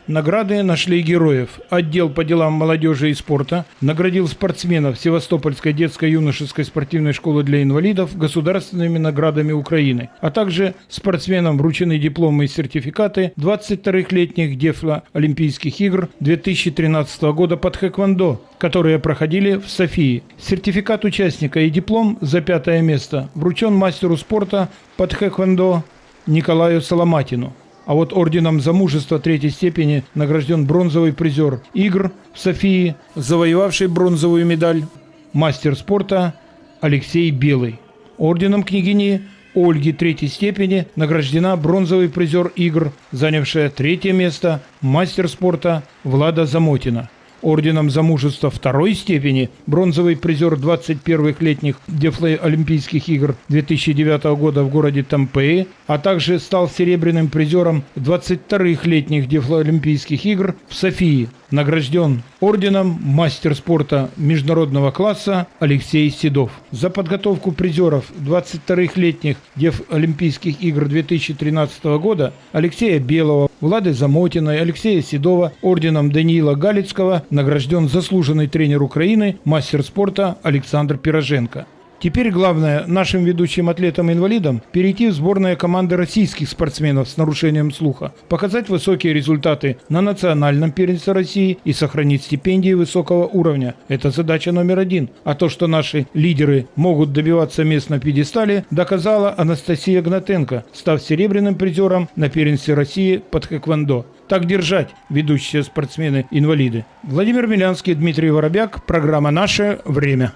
Награды нашли героев. Отдел по делам молодежи и спорта наградил спортсменов Севастопольской детско-юношеской спортивной школы для инвалидов государственными наградами Украины, а также спортсменам вручены дипломы и сертификаты 22-летних Дефло-Олимпийских игр 2013 года по тхэквондо, которые проходили в Софии. Сертификат участника и диплом за 5-е место вручен мастеру спорта по тхэквондо Николаю Соломатину. А вот орденом за мужество 3-й степени награжден бронзовый призер игр в Софии, завоевавший бронзовую медаль, мастер спорта Алексей Белый. Орденом княгини Ольги 3-й степени награждена бронзовый призер игр, занявшая 3-е место, мастер спорта Влада Замотина. Орденом за мужество 2-й степени бронзовый призер 21-х летних Дефло-Олимпийских игр 2009 года в городе Тампеи, а также стал серебряным призером 22-х летних Дефло-Олимпийских игр в Софии. Награжден орденом мастер спорта международного класса Алексей Седов. За подготовку призеров 22-х летних Дефло-Олимпийских игр 2013 года Алексея Белого, Влады Замотиной, Алексея Седова орденом Даниила Галицкого награжден заслуженный тренер Украины, мастер спорта Александр Пироженко. Теперь главное нашим ведущим атлетам-инвалидам перейти в сборные команды российских спортсменов с нарушением слуха, показать высокие результаты на национальном первенстве России и сохранить стипендии высокого уровня. Это задача номер 1. А то, что наши лидеры могут добиваться мест на пьедестале, доказала Анастасия Гнатенко, став серебряным призером на первенстве России по тхэквондо. Так держать, ведущие спортсмены-инвалиды. Владимир Милянский, Дмитрий Воробяк. Программа «Наше время».